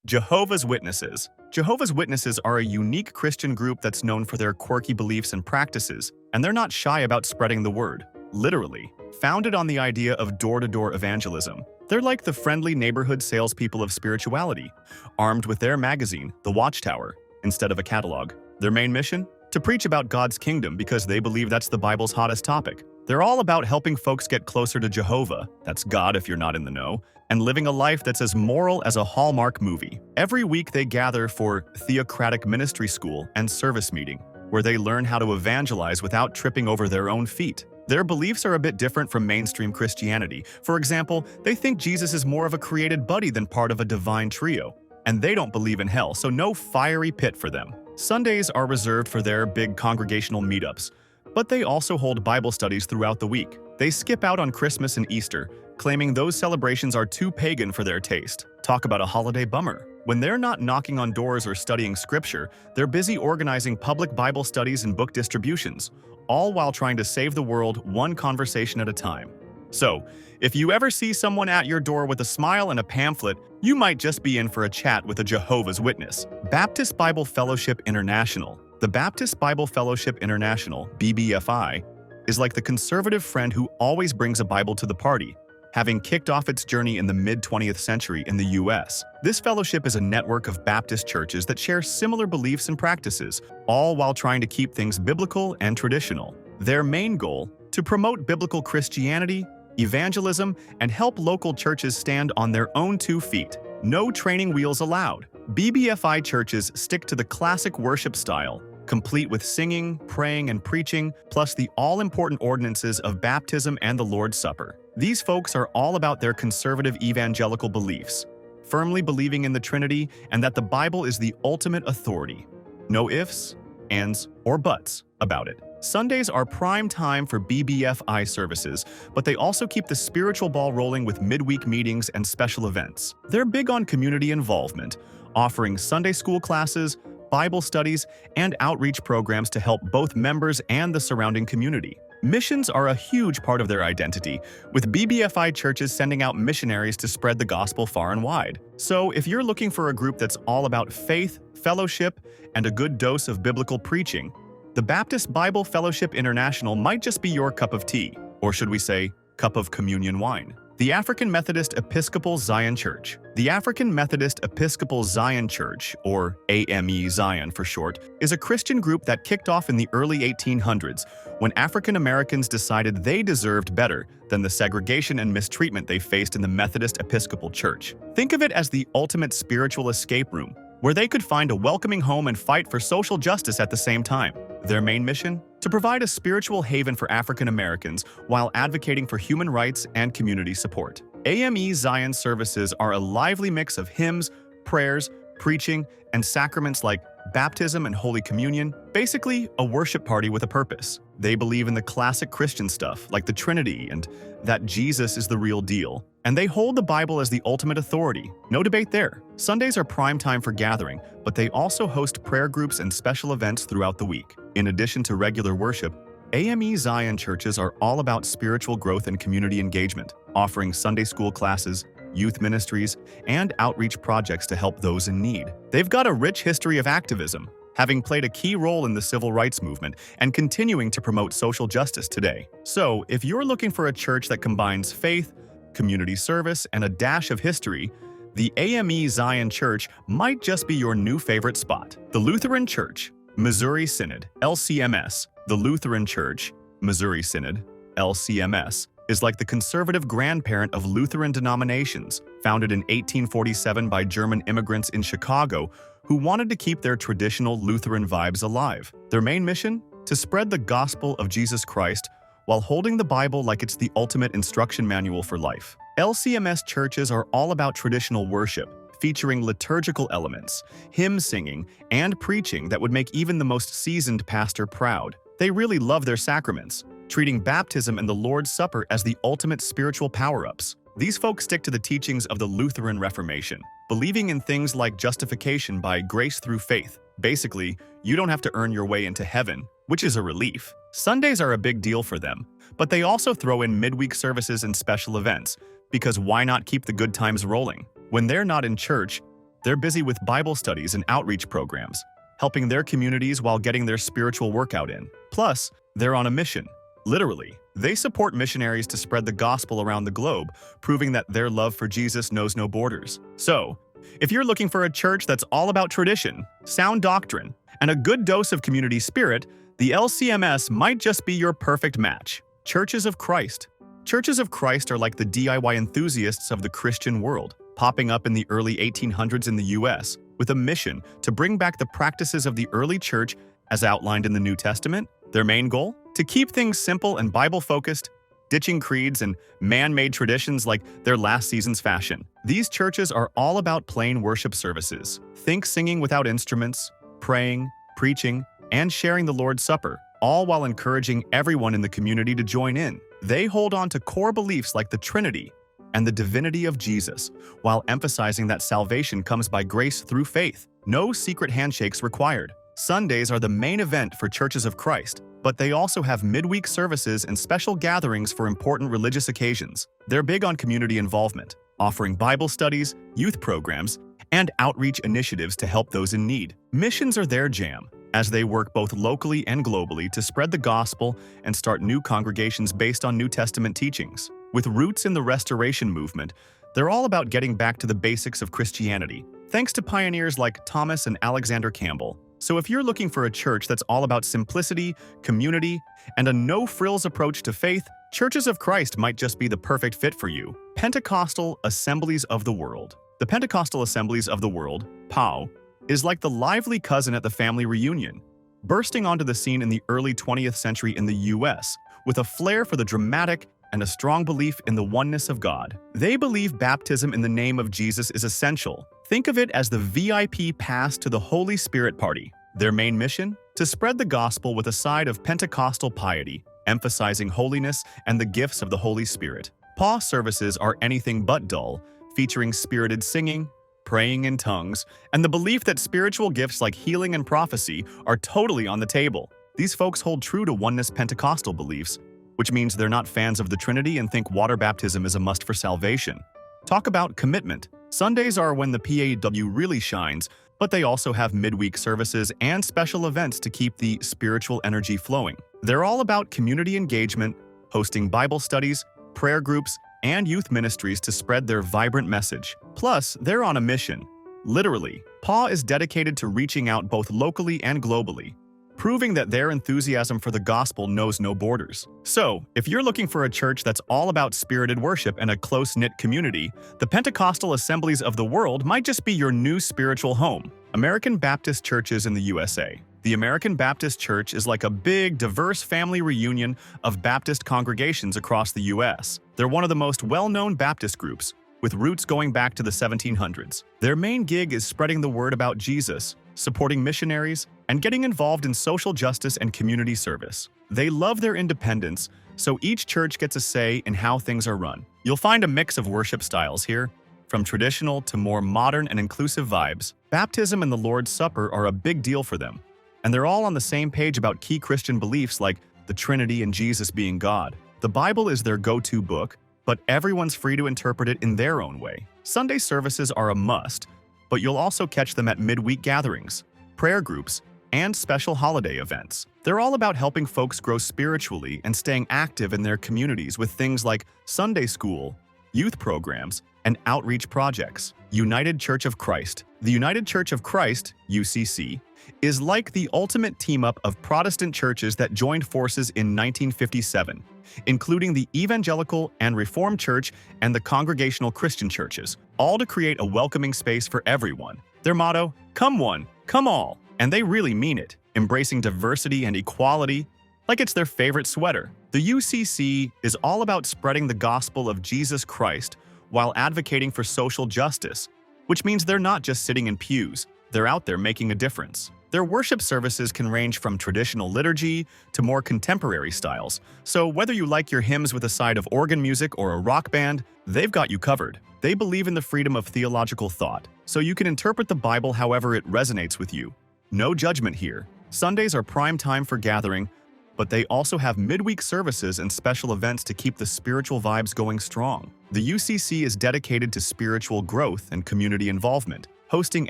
Jehovah's Witnesses. Jehovah's Witnesses are a unique Christian group that's known for their quirky beliefs and practices, and they're not shy about spreading the word. Literally, founded on the idea of door-to-door evangelism. They're like the friendly neighborhood salespeople of spirituality, armed with their magazine, The Watchtower, instead of a catalog. Their main mission? To preach about God's kingdom because they believe that's the Bible's hottest topic. They're all about helping folks get closer to Jehovah, that's God if you're not in the know, and living a life that's as moral as a Hallmark movie. Every week they gather for Theocratic Ministry School and Service Meeting, where they learn how to evangelize without tripping over their own feet. Their beliefs are a bit different from mainstream Christianity. For example, they think Jesus is more of a created buddy than part of a divine trio. And they don't believe in hell, so no fiery pit for them. Sundays are reserved for their big congregational meetups, but they also hold Bible studies throughout the week. They skip out on Christmas and Easter, claiming those celebrations are too pagan for their taste. Talk about a holiday bummer. When they're not knocking on doors or studying scripture, they're busy organizing public Bible studies and book distributions, all while trying to save the world one conversation at a time. So, if you ever see someone at your door with a smile and a pamphlet, you might just be in for a chat with a Jehovah's Witness. Baptist Bible Fellowship International. The Baptist Bible Fellowship International, BBFI, is like the conservative friend who always brings a Bible to the party, having kicked off its journey in the mid-20th century in the U.S. This fellowship is a network of Baptist churches that share similar beliefs and practices, all while trying to keep things biblical and traditional. Their main goal? To promote biblical Christianity, evangelism, and help local churches stand on their own 2 feet. No training wheels allowed. BBFI churches stick to the classic worship style, complete with singing, praying, and preaching, plus the all-important ordinances of baptism and the Lord's Supper. These folks are all about their conservative evangelical beliefs, firmly believing in the Trinity and that the Bible is the ultimate authority. No ifs, ands, or buts about it. Sundays are prime time for BBFI services, but they also keep the spiritual ball rolling with midweek meetings and special events. They're big on community involvement, offering Sunday school classes, Bible studies, and outreach programs to help both members and the surrounding community. Missions are a huge part of their identity, with BBFI churches sending out missionaries to spread the gospel far and wide. So, if you're looking for a group that's all about faith, fellowship, and a good dose of biblical preaching, the Baptist Bible Fellowship International might just be your cup of tea, or should we say, cup of communion wine. The African Methodist Episcopal Zion Church. The African Methodist Episcopal Zion Church, or AME Zion for short, is a Christian group that kicked off in the early 1800s when African Americans decided they deserved better than the segregation and mistreatment they faced in the Methodist Episcopal Church. Think of it as the ultimate spiritual escape room, where they could find a welcoming home and fight for social justice at the same time. Their main mission? To provide a spiritual haven for African Americans while advocating for human rights and community support. AME Zion services are a lively mix of hymns, prayers, preaching, and sacraments like baptism and Holy Communion, basically a worship party with a purpose. They believe in the classic Christian stuff like the Trinity and that Jesus is the real deal. And they hold the Bible as the ultimate authority. No debate there. Sundays are prime time for gathering, but they also host prayer groups and special events throughout the week. In addition to regular worship, AME Zion churches are all about spiritual growth and community engagement, offering Sunday school classes, youth ministries, and outreach projects to help those in need. They've got a rich history of activism, having played a key role in the civil rights movement and continuing to promote social justice today. So, if you're looking for a church that combines faith, community service, and a dash of history, the AME Zion Church might just be your new favorite spot. The Lutheran Church, Missouri Synod, LCMS. The Lutheran Church, Missouri Synod, LCMS, is like the conservative grandparent of Lutheran denominations, founded in 1847 by German immigrants in Chicago who wanted to keep their traditional Lutheran vibes alive. Their main mission? To spread the gospel of Jesus Christ while holding the Bible like it's the ultimate instruction manual for life. LCMS churches are all about traditional worship, featuring liturgical elements, hymn singing, and preaching that would make even the most seasoned pastor proud. They really love their sacraments, treating baptism and the Lord's Supper as the ultimate spiritual power-ups. These folks stick to the teachings of the Lutheran Reformation, believing in things like justification by grace through faith. Basically, you don't have to earn your way into heaven, which is a relief. Sundays are a big deal for them, but they also throw in midweek services and special events, because why not keep the good times rolling? When they're not in church, They're busy with Bible studies and outreach programs, helping their communities while getting their spiritual workout in. Plus, they're on a mission. Literally, they support missionaries to spread the gospel around the globe, proving that their love for Jesus knows no borders. So, if you're looking for a church that's all about tradition, sound doctrine, and a good dose of community spirit, the LCMS might just be your perfect match. Churches of Christ. Churches of Christ are like the DIY enthusiasts of the Christian world, popping up in the early 1800s in the US, with a mission to bring back the practices of the early church as outlined in the New Testament. Their main goal? To keep things simple and Bible-focused, ditching creeds and man-made traditions like their last season's fashion. These churches are all about plain worship services. Think singing without instruments, praying, preaching, and sharing the Lord's Supper, all while encouraging everyone in the community to join in. They hold on to core beliefs like the Trinity and the divinity of Jesus, while emphasizing that salvation comes by grace through faith. No secret handshakes required. Sundays are the main event for Churches of Christ, but they also have midweek services and special gatherings for important religious occasions. They're big on community involvement, offering Bible studies, youth programs, and outreach initiatives to help those in need. Missions are their jam, as they work both locally and globally to spread the gospel and start new congregations based on New Testament teachings. With roots in the Restoration movement, they're all about getting back to the basics of Christianity, thanks to pioneers like Thomas and Alexander Campbell. So if you're looking for a church that's all about simplicity, community, and a no-frills approach to faith, Churches of Christ might just be the perfect fit for you. Pentecostal Assemblies of the World. The Pentecostal Assemblies of the World, POW, is like the lively cousin at the family reunion, bursting onto the scene in the early 20th century in the US, with a flair for the dramatic and a strong belief in the oneness of God. They believe baptism in the name of Jesus is essential. Think of it as the VIP pass to the Holy Spirit party. Their main mission? To spread the gospel with a side of Pentecostal piety, emphasizing holiness and the gifts of the Holy Spirit. PAW services are anything but dull, featuring spirited singing, praying in tongues, and the belief that spiritual gifts like healing and prophecy are totally on the table. These folks hold true to oneness Pentecostal beliefs, which means they're not fans of the Trinity and think water baptism is a must for salvation. Talk about commitment. Sundays are when the PAW really shines, but they also have midweek services and special events to keep the spiritual energy flowing. They're all about community engagement, hosting Bible studies, prayer groups, and youth ministries to spread their vibrant message. Plus, they're on a mission. Literally, PAW is dedicated to reaching out both locally and globally, proving that their enthusiasm for the gospel knows no borders. So, if you're looking for a church that's all about spirited worship and a close-knit community, the Pentecostal Assemblies of the World might just be your new spiritual home. American Baptist churches in the USA. The American Baptist Church is like a big, diverse family reunion of Baptist congregations across the U.S. They're one of the most well-known Baptist groups, with roots going back to the 1700s. Their main gig is spreading the word about Jesus, supporting missionaries, and getting involved in social justice and community service. They love their independence, so each church gets a say in how things are run. You'll find a mix of worship styles here, from traditional to more modern and inclusive vibes. Baptism and the Lord's Supper are a big deal for them, and they're all on the same page about key Christian beliefs like the Trinity and Jesus being God. The Bible is their go-to book, but everyone's free to interpret it in their own way. Sunday services are a must, but you'll also catch them at midweek gatherings, prayer groups, and special holiday events. They're all about helping folks grow spiritually and staying active in their communities with things like Sunday school, youth programs, and outreach projects. United Church of Christ. The United Church of Christ, UCC, is like the ultimate team-up of Protestant churches that joined forces in 1957, including the Evangelical and Reformed Church and the Congregational Christian churches, all to create a welcoming space for everyone. Their motto, "Come one, come all," and they really mean it, embracing diversity and equality like it's their favorite sweater. The UCC is all about spreading the gospel of Jesus Christ while advocating for social justice, which means they're not just sitting in pews, they're out there making a difference. Their worship services can range from traditional liturgy to more contemporary styles, so whether you like your hymns with a side of organ music or a rock band, they've got you covered. They believe in the freedom of theological thought, so you can interpret the Bible however it resonates with you. No judgment here. Sundays are prime time for gathering, but they also have midweek services and special events to keep the spiritual vibes going strong. The UCC is dedicated to spiritual growth and community involvement, hosting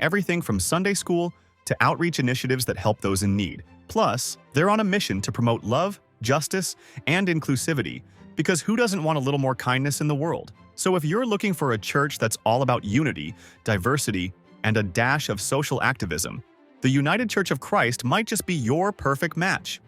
everything from Sunday school to outreach initiatives that help those in need. Plus, they're on a mission to promote love, justice, and inclusivity, because who doesn't want a little more kindness in the world? So if you're looking for a church that's all about unity, diversity, and a dash of social activism, the United Church of Christ might just be your perfect match.